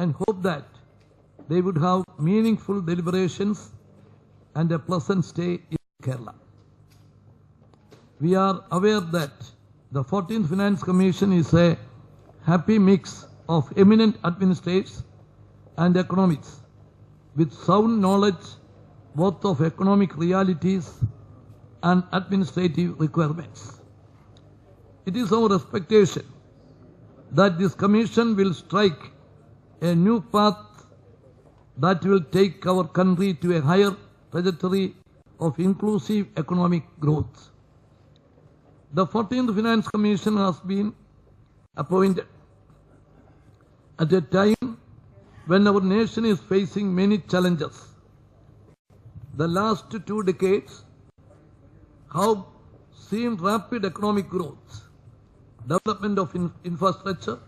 and hope that they would have meaningful deliberations and a pleasant stay in Kerala. We are aware that the 14th Finance Commission is a happy mix of eminent administrators and economists with sound knowledge both of economic realities and administrative requirements. It is our expectation that this commission will strike a new path that will take our country to a higher trajectory of inclusive economic growth. The 14th Finance Commission has been appointed at a time when our nation is facing many challenges. The last 2 decades have seen rapid economic growth, development of infrastructure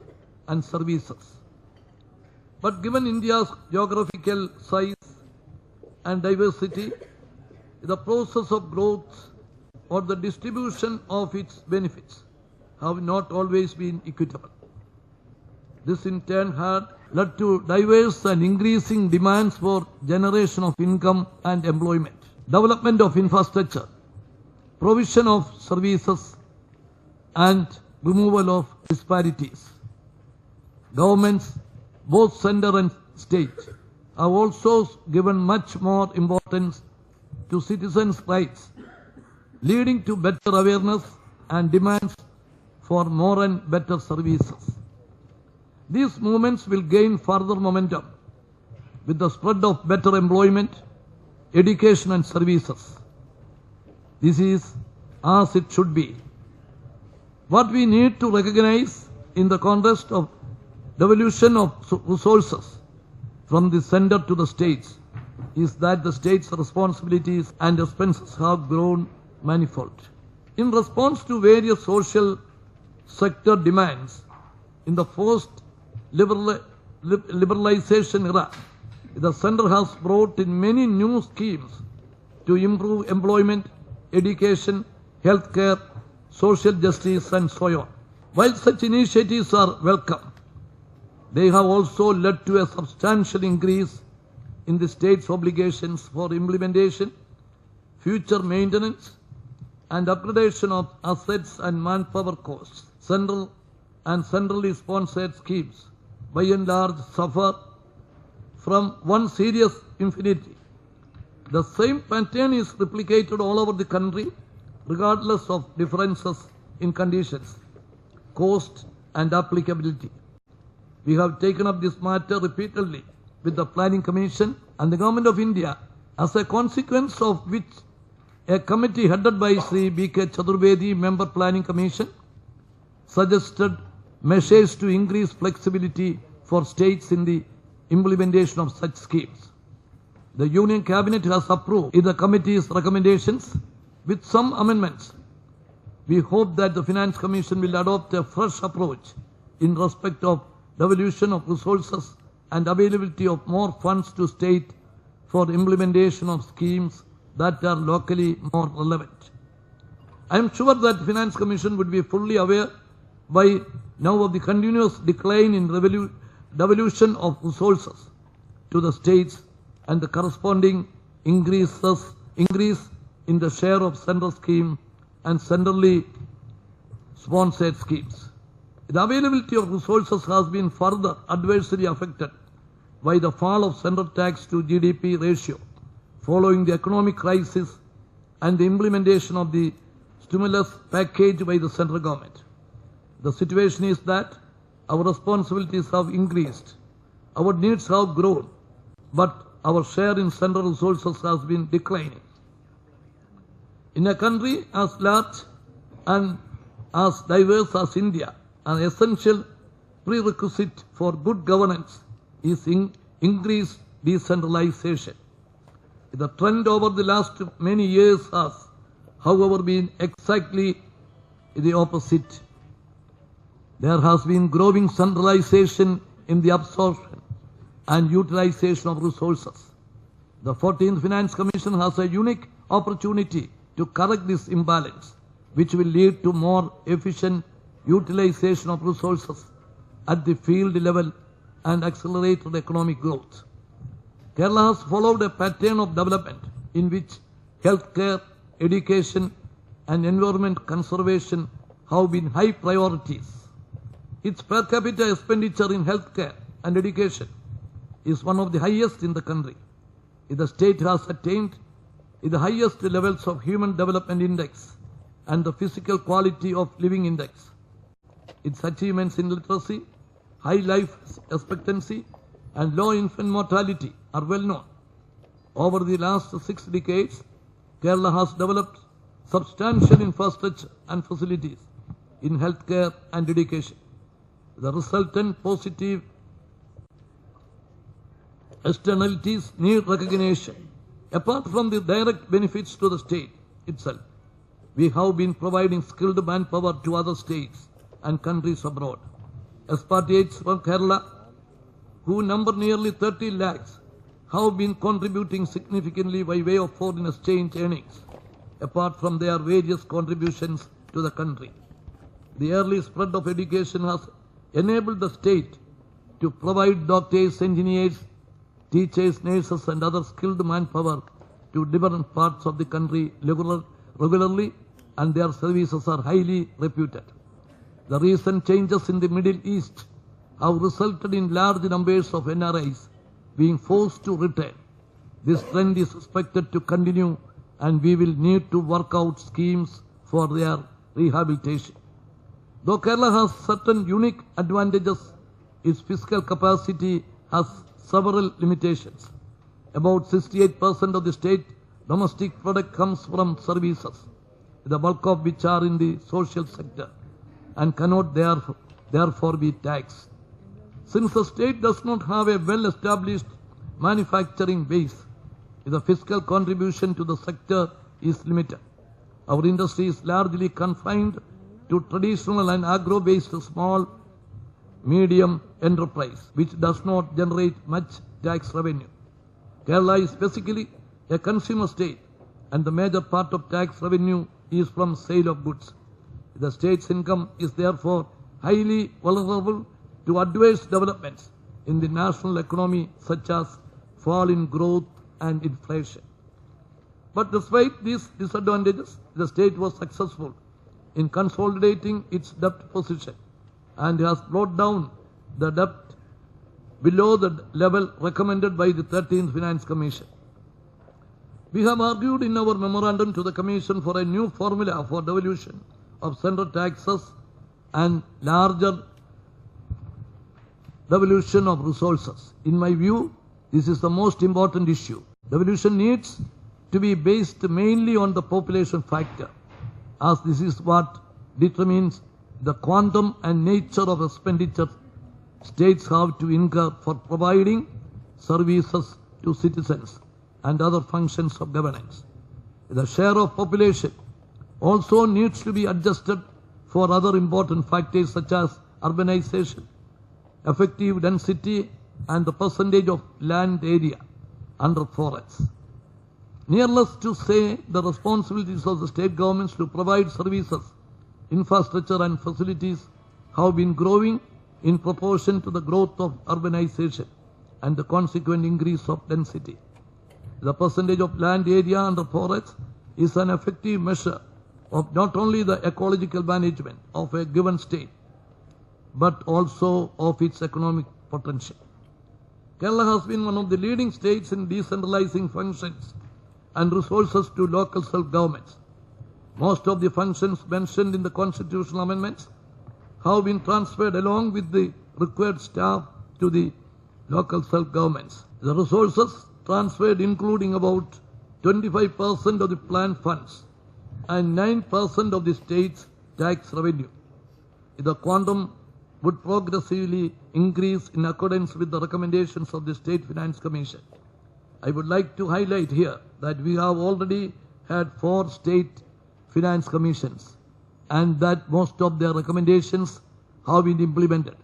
and services. But given India's geographical size and diversity, the process of growth or the distribution of its benefits have not always been equitable. This in turn had led to diverse and increasing demands for generation of income and employment, development of infrastructure, provision of services, and removal of disparities. Governments, both center and state, have also given much more importance to citizens' rights, leading to better awareness and demands for more and better services. These movements will gain further momentum with the spread of better employment, education and services. This is as it should be. What we need to recognize in the context of devolution of resources from the center to the states is that the states' responsibilities and expenses have grown manifold. In response to various social sector demands in the first liberalization era, the center has brought in many new schemes to improve employment, education, healthcare, social justice and so on. While such initiatives are welcome, they have also led to a substantial increase in the state's obligations for implementation, future maintenance and upgradation of assets and manpower costs. Central and centrally sponsored schemes by and large suffer from one serious infinity. The same pattern is replicated all over the country regardless of differences in conditions, cost and applicability. We have taken up this matter repeatedly with the Planning Commission and the Government of India, as a consequence of which a committee headed by Sri B.K. Chaturvedi, Member Planning Commission, suggested measures to increase flexibility for states in the implementation of such schemes. The Union Cabinet has approved the committee's recommendations with some amendments. We hope that the Finance Commission will adopt a fresh approach in respect of devolution of resources and availability of more funds to state for implementation of schemes that are locally more relevant. I am sure that the Finance Commission would be fully aware by now of the continuous decline in devolution of resources to the states and the corresponding increase in the share of central scheme and centrally sponsored schemes. The availability of resources has been further adversely affected by the fall of central tax to GDP ratio following the economic crisis and the implementation of the stimulus package by the central government. The situation is that our responsibilities have increased, our needs have grown, but our share in central resources has been declining. In a country as large and as diverse as India, an essential prerequisite for good governance is increased decentralization. The trend over the last many years has, however, been exactly the opposite. There has been growing centralization in the absorption and utilization of resources. The 14th Finance Commission has a unique opportunity to correct this imbalance, which will lead to more efficient utilization of resources at the field level and accelerated economic growth. Kerala has followed a pattern of development in which healthcare, education, and environment conservation have been high priorities. Its per capita expenditure in healthcare and education is one of the highest in the country. The state has attained the highest levels of Human Development Index and the Physical Quality of Living Index. Its achievements in literacy, high life expectancy, and low infant mortality are well known. Over the last 6 decades, Kerala has developed substantial infrastructure and facilities in healthcare and education. The resultant positive externalities need recognition. Apart from the direct benefits to the state itself, we have been providing skilled manpower to other states and countries abroad. Expatriates from Kerala, who number nearly 30 lakhs, have been contributing significantly by way of foreign exchange earnings, apart from their various contributions to the country. The early spread of education has enabled the state to provide doctors, engineers, teachers, nurses, and other skilled manpower to different parts of the country regularly, and their services are highly reputed. The recent changes in the Middle East have resulted in large numbers of NRIs being forced to return. This trend is expected to continue, and we will need to work out schemes for their rehabilitation. Though Kerala has certain unique advantages, its fiscal capacity has several limitations. About 68% of the state domestic product comes from services, the bulk of which are in the social sector and cannot therefore be taxed. Since the state does not have a well-established manufacturing base, the fiscal contribution to the sector is limited. Our industry is largely confined to traditional and agro-based small, medium enterprise, which does not generate much tax revenue. Kerala is basically a consumer state, and the major part of tax revenue is from sale of goods. The state's income is therefore highly vulnerable to adverse developments in the national economy, such as fall in growth and inflation. But despite these disadvantages, the state was successful in consolidating its debt position and has brought down the debt below the level recommended by the 13th Finance Commission. We have argued in our memorandum to the Commission for a new formula for devolution of central taxes and larger devolution of resources. In my view, this is the most important issue. Devolution needs to be based mainly on the population factor, as this is what determines the quantum and nature of expenditure states have to incur for providing services to citizens and other functions of governance. The share of population also needs to be adjusted for other important factors such as urbanization, effective density, and the percentage of land area under forests. Needless to say, the responsibilities of the state governments to provide services, infrastructure, and facilities have been growing in proportion to the growth of urbanization and the consequent increase of density. The percentage of land area under forests is an effective measure of not only the ecological management of a given state, but also of its economic potential. Kerala has been one of the leading states in decentralizing functions and resources to local self-governments. Most of the functions mentioned in the constitutional amendments have been transferred along with the required staff to the local self-governments. The resources transferred including about 25% of the planned funds and 9% of the state's tax revenue. The quantum would progressively increase in accordance with the recommendations of the State Finance Commission. I would like to highlight here that we have already had 4 state finance commissions and that most of their recommendations have been implemented.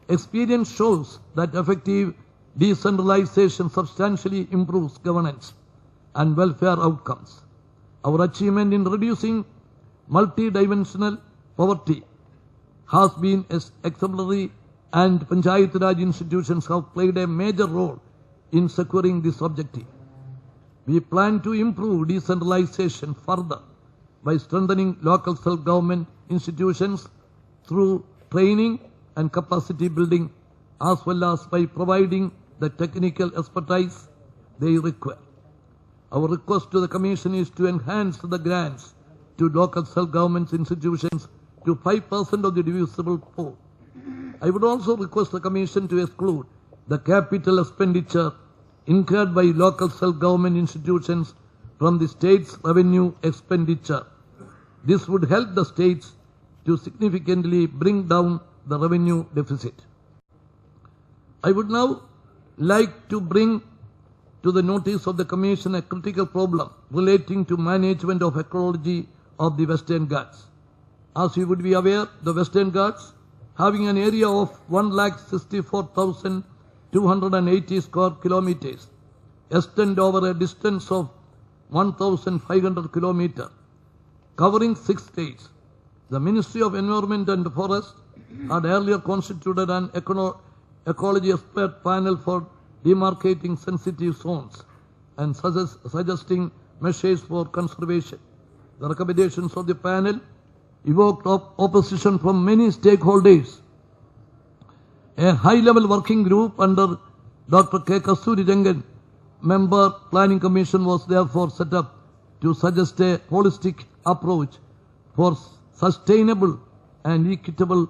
Experience shows that effective decentralization substantially improves governance and welfare outcomes. Our achievement in reducing multidimensional poverty has been exemplary and Panchayat Raj institutions have played a major role in securing this objective. We plan to improve decentralization further by strengthening local self-government institutions through training and capacity building, as well as by providing the technical expertise they require. Our request to the Commission is to enhance the grants to local self-government institutions to 5% of the divisible pool. I would also request the Commission to exclude the capital expenditure incurred by local self-government institutions from the state's revenue expenditure. This would help the states to significantly bring down the revenue deficit. I would now like to bring to the notice of the Commission a critical problem relating to management of ecology of the Western Ghats. As you would be aware, the Western Ghats, having an area of 1,64,280 square kilometers, extend over a distance of 1,500 kilometers, covering 6 states. The Ministry of Environment and Forest had earlier constituted an ecology expert panel for demarcating sensitive zones and suggesting measures for conservation. The recommendations of the panel evoked opposition from many stakeholders. A high-level working group under Dr. K. Kasturirangan, member Planning Commission, was therefore set up to suggest a holistic approach for sustainable and equitable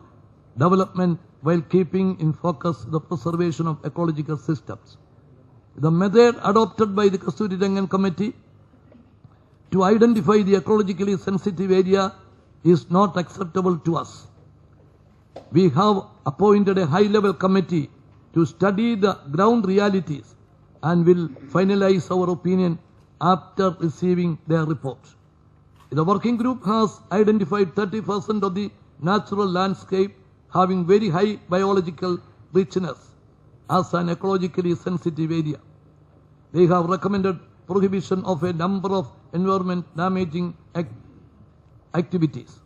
development while keeping in focus the preservation of ecological systems. The method adopted by the Kasturirangan Committee to identify the ecologically sensitive area is not acceptable to us. We have appointed a high-level committee to study the ground realities and will finalize our opinion after receiving their report. The working group has identified 30% of the natural landscape having very high biological richness as an ecologically sensitive area. They have recommended prohibition of a number of environment damaging activities.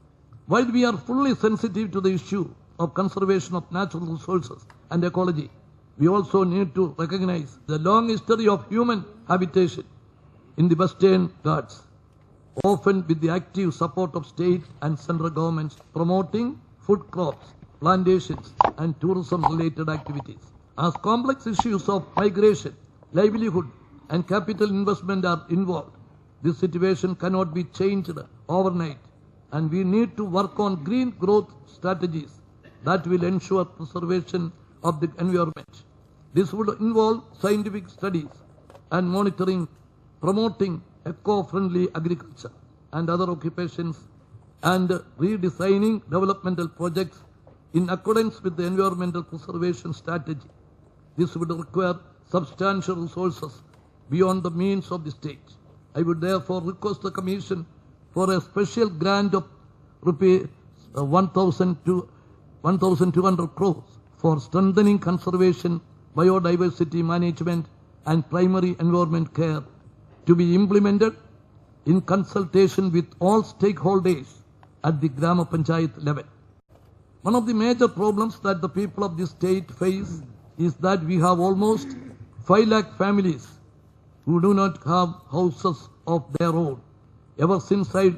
While we are fully sensitive to the issue of conservation of natural resources and ecology, we also need to recognize the long history of human habitation in the Western Ghats, often with the active support of state and central governments promoting food crops, plantations and tourism-related activities. As complex issues of migration, livelihood and capital investment are involved, this situation cannot be changed overnight, and we need to work on green growth strategies that will ensure preservation of the environment. This would involve scientific studies and monitoring, promoting eco-friendly agriculture and other occupations, and redesigning developmental projects in accordance with the environmental preservation strategy. This would require substantial resources beyond the means of the state. I would therefore request the Commission for a special grant of rupees 1,200 crores for strengthening conservation, biodiversity management and primary environment care to be implemented in consultation with all stakeholders at the Grama Panchayat level. One of the major problems that the people of this state face is that we have almost 5 lakh families who do not have houses of their own. Ever since I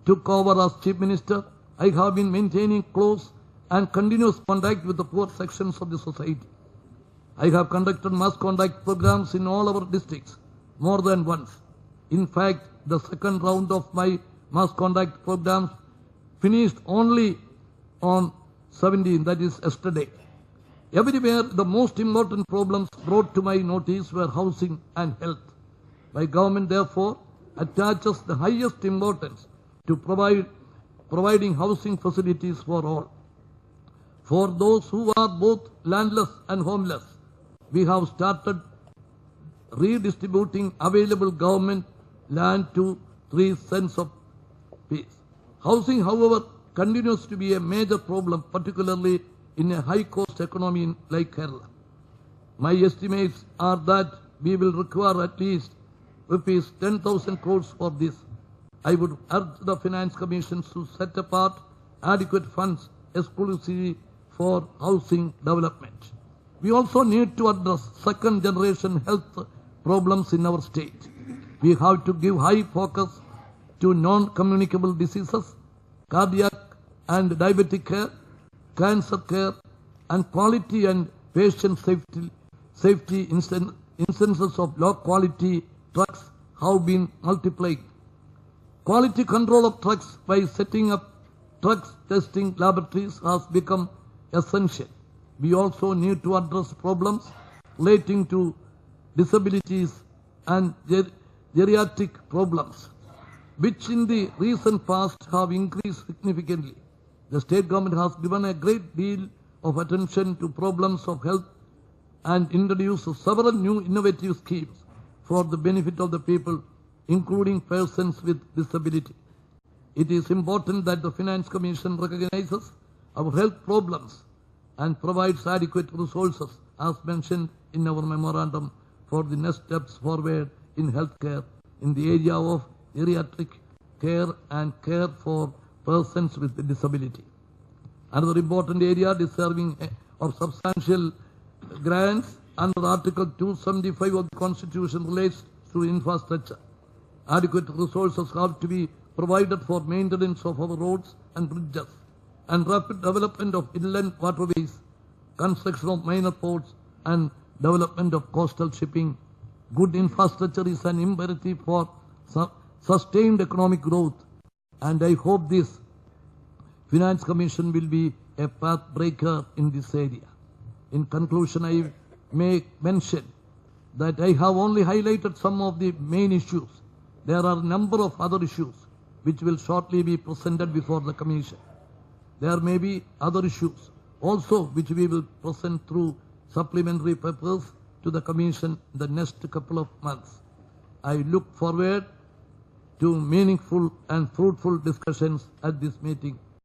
took over as Chief Minister, I have been maintaining close and continuous contact with the poor sections of the society. I have conducted mass contact programs in all our districts more than once. In fact, the second round of my mass contact programs finished only on 17, that is yesterday. Everywhere, the most important problems brought to my notice were housing and health. My government, therefore, attaches the highest importance to providing housing facilities for all. For those who are both landless and homeless, we have started redistributing available government land to 3 cents of piece. Housing, however, continues to be a major problem, particularly in a high-cost economy like Kerala. My estimates are that we will require at least rupees 10,000 crores for this. I would urge the Finance Commission to set apart adequate funds exclusively for housing development. We also need to address second generation health problems in our state. We have to give high focus to non-communicable diseases, cardiac and diabetic care, cancer care, and quality and patient safety instances of low quality drugs have been multiplying. Quality control of drugs by setting up drugs testing laboratories has become essential. We also need to address problems relating to disabilities and geriatric problems, which in the recent past have increased significantly. The state government has given a great deal of attention to problems of health and introduced several new innovative schemes for the benefit of the people, including persons with disability. It is important that the Finance Commission recognizes our health problems and provides adequate resources, as mentioned in our memorandum, for the next steps forward in healthcare in the area of geriatric care and care for persons with disability. Another important area deserving of substantial grants under Article 275 of the Constitution relates to infrastructure. Adequate resources have to be provided for maintenance of our roads and bridges and rapid development of inland waterways, construction of minor ports and development of coastal shipping. Good infrastructure is an imperative for sustained economic growth, and I hope this Finance Commission will be a path breaker in this area. In conclusion, I may mention that I have only highlighted some of the main issues. There are a number of other issues which will shortly be presented before the Commission. There may be other issues also which we will present through supplementary papers to the Commission in the next couple of months. I look forward to meaningful and fruitful discussions at this meeting.